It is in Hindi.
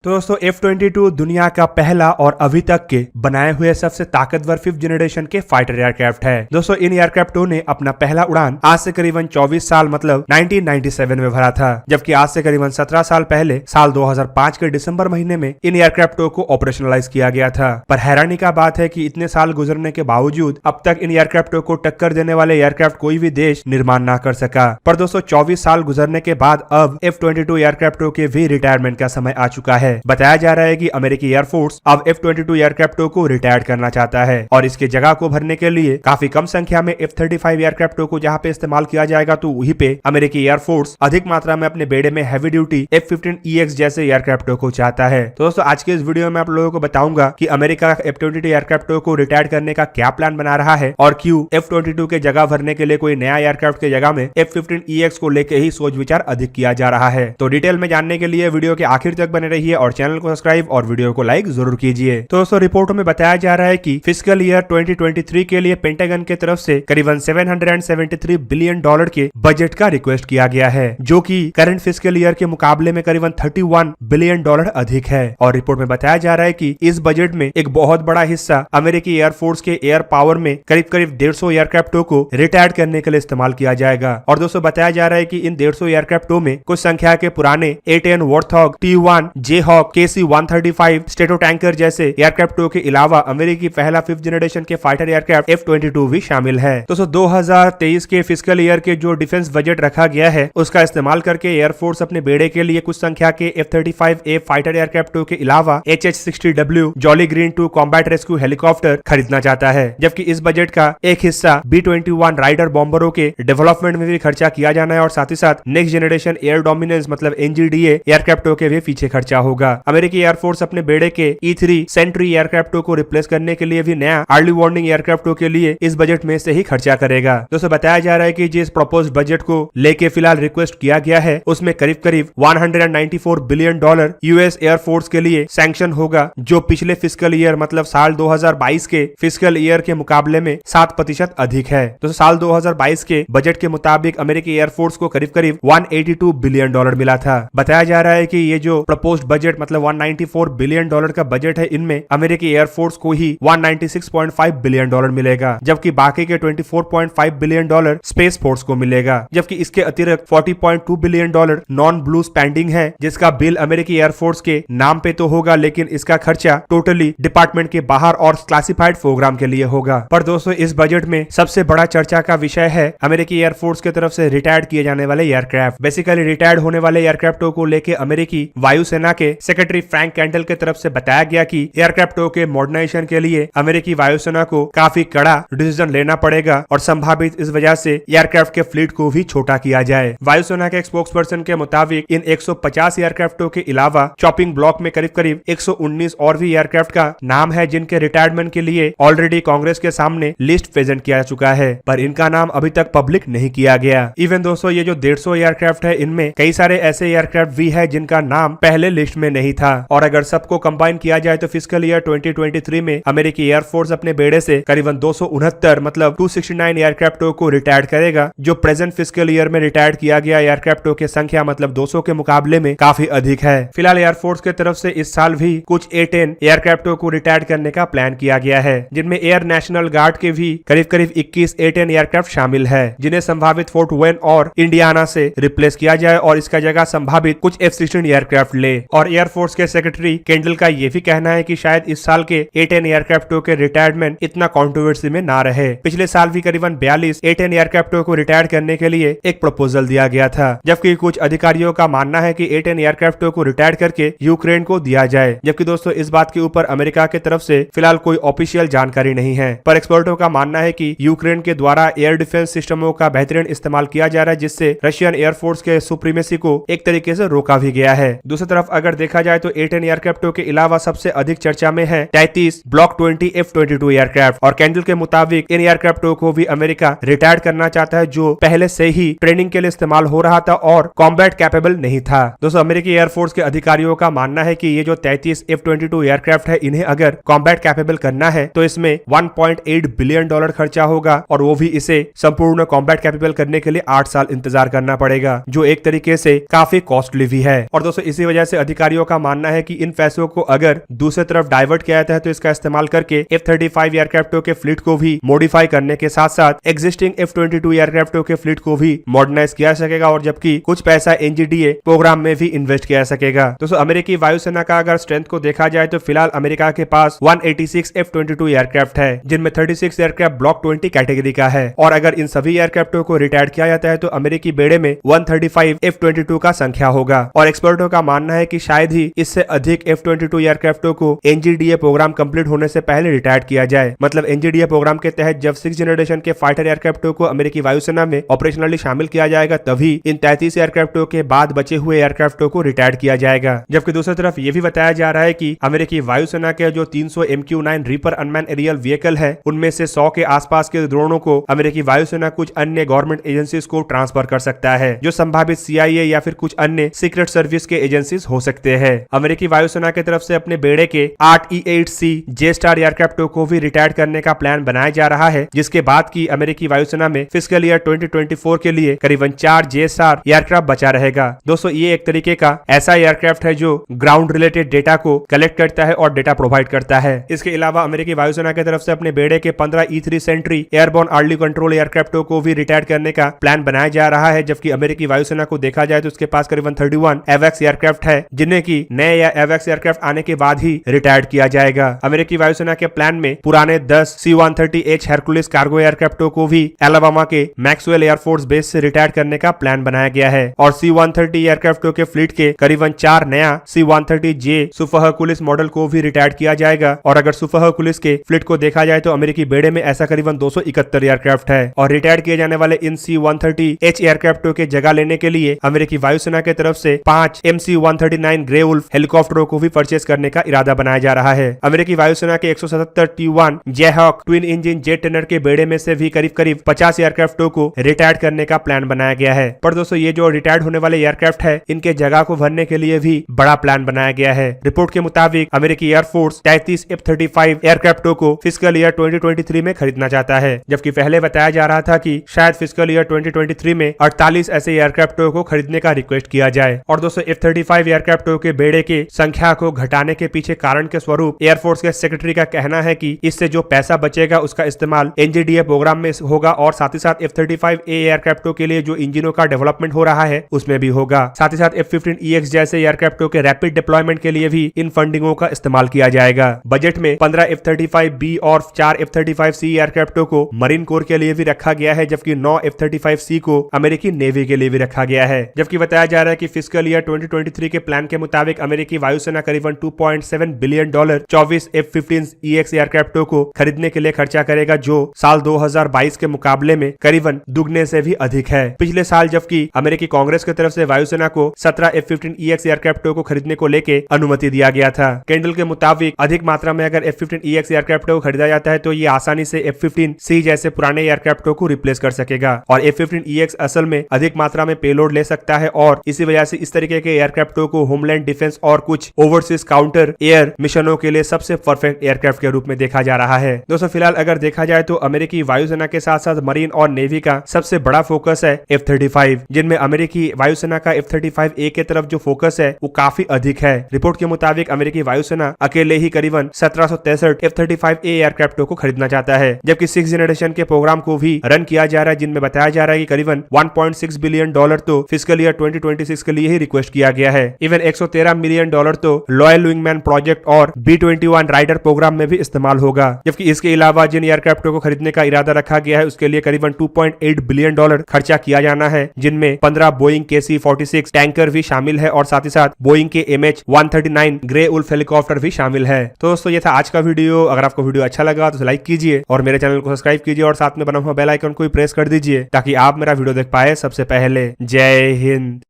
तो दोस्तों F-22 दुनिया का पहला और अभी तक के बनाए हुए सबसे ताकतवर 5th जनरेशन के फाइटर एयरक्राफ्ट है। दोस्तों इन एयरक्राफ्टों ने अपना पहला उड़ान आज से करीबन 24 साल मतलब 1997 में भरा था, जबकि आज से करीबन 17 साल पहले साल 2005 के दिसंबर महीने में इन एयरक्राफ्टों को ऑपरेशनलाइज किया गया था। पर हैरानी का बात है कि इतने साल गुजरने के बावजूद अब तक इन एयरक्राफ्टों को टक्कर देने वाले एयरक्राफ्ट कोई भी देश निर्माण ना कर सका। पर दोस्तों 24 साल गुजरने के बाद अब F-22 एयरक्राफ्टों के भी रिटायरमेंट का समय आ चुका है। बताया जा रहा है कि अमेरिकी एयरफोर्स अब F-22 एयरक्राफ्टों को रिटायर करना चाहता है और इसके जगह को भरने के लिए काफी कम संख्या में F-35 एयरक्राफ्टों को जहां पे इस्तेमाल किया जाएगा, तो वहीं पे अमेरिकी एयरफोर्स अधिक मात्रा में अपने बेड़े में हैवी ड्यूटी F-15EX जैसे एयरक्राफ्टों को चाहता है। तो दोस्तों आज के इस वीडियो में आप लोगों को बताऊंगा कि अमेरिका F-22 एयरक्राफ्टों को रिटायर करने का क्या प्लान बना रहा है और क्यों F-22 के जगह भरने के लिए कोई नया एयरक्राफ्ट के जगह में F-15EX को लेकर ही सोच विचार अधिक किया जा रहा है। तो डिटेल में जानने के लिए वीडियो के आखिर तक बने रहिए और चैनल को सब्सक्राइब और वीडियो को लाइक जरूर कीजिए। तो दोस्तों रिपोर्टों में बताया जा रहा है कि फिस्कल ईयर 2023 के लिए पेंटागन की तरफ से करीबन $773 बिलियन के बजट का रिक्वेस्ट किया गया है, जो कि करंट फिस्कल ईयर के मुकाबले में करीबन $31 बिलियन अधिक है। और रिपोर्ट में बताया जा रहा है कि इस बजट में एक बहुत बड़ा हिस्सा अमेरिकी एयरफोर्स के एयर पावर में करीब 150 एयरक्राफ्टों को रिटायर करने के लिए इस्तेमाल किया जाएगा। और दोस्तों बताया जा रहा है कि इन 150 एयरक्राफ्टों में कुछ संख्या के पुराने A-10 warthog, T-1 जेहॉक, KC-135 strato tanker जैसे एयरक्राफ्टों के अलावा अमेरिकी पहला 5th जनरेशन के फाइटर एयरक्राफ्ट F-22 भी शामिल है। दोस्तों 2023 के फिस्कल ईयर के जो डिफेंस बजट रखा गया है उसका इस्तेमाल करके एयरफोर्स अपने बेड़े के लिए कुछ संख्या के F-35A फाइटर एयरक्राफ्टों के अलावा HH-60W jolly green 2 combat rescue helicopter खरीदना चाहता है, जबकि इस बजट का एक हिस्सा B-21 राइडर बॉम्बरों के डेवलपमेंट में भी खर्चा किया जाना है और साथ ही साथ नेक्स्ट जनरेशन एयर डोमिनेंस मतलब NGDA एयरक्राफ्टों के भी पीछे खर्चा होगा। अमेरिकी एयरफोर्स अपने बेड़े के E-3 सेंट्री एयरक्राफ्टों को रिप्लेस करने के लिए भी नया अर्ली वार्निंग एयरक्राफ्टों के लिए इस बजट में से ही खर्चा करेगा। दोस्तों बताया जा रहा है कि जिस प्रपोज्ड बजट को लेके फिलहाल रिक्वेस्ट किया गया है उसमें करीब करीब $194 बिलियन यूएस एयरफोर्स के लिए सैंक्शन होगा, जो पिछले फिस्कल ईयर मतलब साल 2022 के फिस्कल ईयर के मुकाबले में 7% अधिक है। तो साल 2022 के बजट के मुताबिक अमेरिकी एयरफोर्स को करीब करीब $182 बिलियन मिला था। बताया जा रहा है कि ये जो प्रपोज्ड बजट मतलब $194 बिलियन का बजट है, इनमें अमेरिकी एयरफोर्स को ही $196.5 बिलियन मिलेगा, जबकि बाकी के $24.5 बिलियन स्पेस फोर्स को मिलेगा। जबकि इसके अतिरिक्त $40.2 बिलियन नॉन ब्लू स्पेंडिंग है, जिसका बिल अमेरिकी एयरफोर्स के नाम पे तो होगा लेकिन इसका खर्चा टोटली डिपार्टमेंट के बाहर और क्लासिफाइड प्रोग्राम के लिए होगा। पर दोस्तों इस बजट में सबसे बड़ा चर्चा का विषय है अमेरिकी एयरफोर्स की तरफ से रिटायर्ड किए जाने वाले एयरक्राफ्ट। बेसिकली रिटायर्ड होने वाले एयरक्राफ्टों को लेकर अमेरिकी वायुसेना के सेक्रेटरी फ्रैंक कैंडल की तरफ से बताया गया कि एयरक्राफ्टों के मॉडर्नाइजेशन के लिए अमेरिकी वायुसेना को काफी कड़ा डिसीजन लेना पड़ेगा और संभावित इस वजह से एयरक्राफ्ट के फ्लीट को भी छोटा किया जाए। वायुसेना के स्पोक्सपर्सन के मुताबिक इन 150 एयरक्राफ्टों के अलावा चॉपिंग ब्लॉक में करीब करीब 119 और भी एयरक्राफ्ट का नाम है, जिनके रिटायरमेंट के लिए ऑलरेडी कांग्रेस के सामने लिस्ट प्रेजेंट किया चुका है, पर इनका नाम अभी तक पब्लिक नहीं किया गया। इवन दोस्तों ये जो 150 एयरक्राफ्ट है, इनमें कई सारे ऐसे एयरक्राफ्ट भी है जिनका नाम पहले लिस्ट में नहीं था। और अगर सबको कंबाइन किया जाए तो फिस्कल ईयर 2023 में अमेरिकी एयरफोर्स अपने बेड़े से करीबन 269 मतलब 269 एयरक्राफ्टों को रिटायर करेगा, जो प्रेजेंट फिस्कल ईयर में रिटायर किया गया एयरक्राफ्टों की संख्या मतलब 200 के मुकाबले में काफी अधिक है। फिलहाल एयरफोर्स की तरफ से इस साल भी कुछ A-10 एयरक्राफ्टों को रिटायर करने का प्लान किया गया है, जिनमें एयर नेशनल गार्ड के भी करीब करीब 21 A-10 एयरक्राफ्ट शामिल है, जिन्हें संभावित फोर्ट वेन और इंडियाना से रिप्लेस किया जाए और इसका जगह संभावित कुछ F-16 एयरक्राफ्ट ले। और एयरफोर्स के सेक्रेटरी कैंडल का यह भी कहना है कि शायद इस साल के A-10 एयरक्राफ्टों के रिटायरमेंट इतना कंट्रोवर्सी में ना रहे। पिछले साल भी करीबन 42 A-10 एयरक्राफ्टों को रिटायर करने के लिए एक प्रपोजल दिया गया था, जबकि कुछ अधिकारियों का मानना है कि A-10 एयरक्राफ्टों को रिटायर करके यूक्रेन को दिया जाए। जबकि दोस्तों इस बात के ऊपर अमेरिका की तरफ से फिलहाल कोई ऑफिशियल जानकारी नहीं है, पर एक्सपर्टों का मानना है कि यूक्रेन के द्वारा एयर डिफेंस सिस्टमों का बेहतरीन इस्तेमाल किया जा रहा है, जिससे रशियन एयरफोर्स के सुप्रीमेसी को एक तरीके से रोका भी गया है। दूसरी तरफ अगर देखा जाए तो A-10 एयरक्राफ्टों के अलावा सबसे अधिक चर्चा में है 33 ब्लॉक 20 F-22 एयरक्राफ्ट। और कैंडल के मुताबिक इन एयरक्राफ्टों को भी अमेरिका रिटायर करना चाहता है, जो पहले से ही ट्रेनिंग के लिए इस्तेमाल हो रहा था और कॉम्बैट कैपेबल नहीं था। दोस्तों अमेरिकी एयरफोर्स के अधिकारियों का मानना है कि ये जो 33 F-22 एयरक्राफ्ट है, इन्हें अगर कॉम्बैट कैपेबल करना है तो इसमें $1.8 बिलियन खर्चा होगा, और वो भी इसे संपूर्ण कॉम्बैट कैपेबल करने के लिए 8 साल इंतजार करना पड़ेगा, जो एक तरीके से काफी कॉस्टली भी है। और दोस्तों इसी वजह से अधिकारी अधिकारियों का मानना है कि इन पैसों को अगर दूसरी तरफ डाइवर्ट किया जाता है तो इसका इस्तेमाल करके F-35 एयरक्राफ्टों के फ्लीट को भी मॉडिफाई करने के साथ साथ एग्जिस्टिंग F-22 एयरक्राफ्टों के फ्लीट को भी मॉडर्नाइज किया जा सकेगा और जबकि कुछ पैसा NGDA प्रोग्राम में भी इन्वेस्ट किया जा सकेगा। दोस्तों अमेरिकी वायुसेना का अगर स्ट्रेंथ को देखा जाए तो फिलहाल अमेरिका के पास 186 F-22 एयरक्राफ्ट है, जिनमें 36 एयरक्राफ्ट ब्लॉक 20 कैटेगरी का है और अगर इन सभी एयरक्राफ्टों को रिटायर किया जाता है तो अमेरिकी बेड़े में 135 F-22 का संख्या होगा और एक्सपर्टों का मानना है कि शायद ही इससे अधिक F-22 एयरक्राफ्टों को NGDA प्रोग्राम कंप्लीट होने से पहले रिटायर किया जाए। मतलब NGDA प्रोग्राम के तहत जब 6th जनरेशन के फाइटर एयरक्राफ्टों को अमेरिकी वायुसेना में ऑपरेशनली शामिल किया जाएगा तभी इन 33 एयरक्राफ्टों के बाद बचे हुए एयरक्राफ्टों को रिटायर किया जाएगा। जबकि दूसरी तरफ यह भी बताया जा रहा है कि अमेरिकी वायुसेना के जो 300 MQ-9 reaper unmanned aerial vehicle है उनमें से 100 के आसपास के ड्रोनों को अमेरिकी वायुसेना कुछ अन्य गवर्नमेंट एजेंसीज को ट्रांसफर कर सकता है, जो संभावित CIA या फिर कुछ अन्य सीक्रेट सर्विस के एजेंसीज हो सकते हैं। अमेरिकी वायुसेना की तरफ से अपने बेड़े के 8 E-8C J-Star एयरक्राफ्टों को भी रिटायर करने का प्लान बनाया जा रहा है, जिसके बाद की अमेरिकी वायुसेना में फिस्कल ईयर 2024 के लिए करीबन 4 J-Star एयरक्राफ्ट बचा रहेगा। दोस्तों ये एक तरीके का ऐसा एयरक्राफ्ट है जो ग्राउंड रिलेटेड डेटा को कलेक्ट करता है और डेटा प्रोवाइड करता है। इसके अलावा अमेरिकी वायुसेना की तरफ से अपने बेड़े के 15 E-3 Sentry airborne early control एयरक्राफ्टों को भी रिटायर करने का प्लान बनाया जा रहा है, जबकि अमेरिकी वायुसेना को देखा जाए तो उसके पास करीबन 31 AWACS एयरक्राफ्ट है, जिन्हें की नए या AWACS एयरक्राफ्ट आने के बाद ही रिटायर किया जाएगा। अमेरिकी वायुसेना के प्लान में पुराने 10 C-130H हरकुलिस कार्गो एयरक्राफ्टों को भी अलाबामा के मैक्सवेल एयरफोर्स बेस से रिटायर करने का प्लान बनाया गया है और C-130 एयरक्राफ्टों के फ्लीट के करीबन 4 नया C-130J सुपर हरकुलिस मॉडल को भी रिटायर किया जाएगा और अगर सुपर हरकुलिस के फ्लीट को देखा जाए तो अमेरिकी बेड़े में ऐसा करीबन 271 एयरक्राफ्ट है और रिटायर किए जाने वाले इन C-130H एयरक्राफ्टों के जगह लेने के लिए अमेरिकी वायुसेना की तरफ से 5 MC-139 ग्रे वुल्फ हेलीकॉप्टरों को भी परचेज करने का इरादा बनाया जा रहा है। अमेरिकी वायुसेना के 177 T-1 Jayhawk twin engine jet trainer के बेड़े में से भी करीब 50 एयरक्राफ्टों को रिटायर करने का प्लान बनाया गया है। पर दोस्तों ये जो रिटायर्ड होने वाले एयरक्राफ्ट है इनके जगह को भरने के लिए भी बड़ा प्लान बनाया गया है। रिपोर्ट के मुताबिक अमेरिकी एयरफोर्स 33 F-35 एयरक्राफ्टों को फिस्कल ईयर 2023 में खरीदना चाहता है, जबकि पहले बताया जा रहा था कि शायद फिस्कल ईयर 2023 में 48 ऐसे एयरक्राफ्टों को खरीदने का रिक्वेस्ट किया जाए। और दोस्तों F-35 एयरक्राफ्टों के बेड़े के संख्या को घटाने के पीछे कारण के स्वरूप एयरफोर्स के सेक्रेटरी का कहना है कि इससे जो पैसा बचेगा उसका इस्तेमाल NGDA प्रोग्राम में होगा और साथ ही साथ F-35A एयरक्राफ्टों के लिए जो इंजनों का डेवलपमेंट हो रहा है उसमें भी होगा। साथ ही साथ F-15EX जैसे एयरक्राफ्टों के रैपिड डिप्लॉयमेंट के लिए भी इन फंडिंगों का इस्तेमाल किया जाएगा। बजट में 15 F-35B और 4 F-35C एयरक्राफ्टों को मरीन कोर के लिए भी रखा गया है, जबकि 9 F-35C को अमेरिकी नेवी के लिए भी रखा गया है। जबकि बताया जा रहा है कि फिस्कल ईयर 2023 के प्लान के मुताबिक अमेरिकी वायुसेना करीबन $2.7 बिलियन 24 F-15EX एयरक्राफ्टों को खरीदने के लिए खर्चा करेगा, जो साल 2022 के मुकाबले में करीबन दुगने से भी अधिक है। पिछले साल जबकि अमेरिकी कांग्रेस की तरफ से वायुसेना को 17 F-15EX एयरक्राफ्टों को खरीदने को लेके अनुमति दिया गया था। कैंडल के मुताबिक अधिक मात्रा में अगर F-15EX एयरक्राफ्टों को खरीदा जाता है तो ये आसानी से F-15C जैसे पुराने एयरक्राफ्टों को रिप्लेस कर सकेगा और F-15EX असल में अधिक मात्रा में पेलोड ले सकता है और इसी वजह से इस तरीके के एयरक्राफ्टों को होमलैंड डिफेंस और कुछ ओवरसीज काउंटर एयर मिशनों के लिए सबसे परफेक्ट एयरक्राफ्ट के रूप में देखा जा रहा है। दोस्तों फिलहाल अगर देखा जाए तो अमेरिकी वायुसेना के साथ साथ मरीन और नेवी का सबसे बड़ा फोकस है F-35, जिनमें अमेरिकी वायुसेना का F-35A के तरफ जो फोकस है वो काफी अधिक है। रिपोर्ट के मुताबिक अमेरिकी वायुसेना अकेले ही करीबन 1763 F-35A एयरक्राफ्टों को खरीदना चाहता है, जबकि 6th जनरेशन के प्रोग्राम को भी रन किया जा रहा है, जिनमें बताया जा रहा है कि करीबन $1.6 बिलियन तो फिस्कल ईयर 2026 के लिए ही रिक्वेस्ट किया गया है। इवन $113 मिलियन तो लॉयल विंगमैन प्रोजेक्ट और B-21 राइडर प्रोग्राम में भी इस्तेमाल होगा। जबकि इसके अलावा जिन एयरक्राफ्टों को खरीदने का इरादा रखा गया है उसके लिए करीबन $2.8 बिलियन खर्चा किया जाना है, जिनमें 15 बोइंग KC-46 टैंकर भी शामिल है और साथ ही साथ बोइंग के MH-139 ग्रे उल्फ हेलीकॉप्टर भी शामिल है। तो दोस्तों ये था आज का वीडियो। अगर आपको वीडियो अच्छा लगा तो लाइक कीजिए और मेरे चैनल को सब्सक्राइब कीजिए और साथ में बना हुआ बेल आइकन को भी प्रेस कर दीजिए ताकि आप मेरा वीडियो देख पाए सबसे पहले। जय हिंद।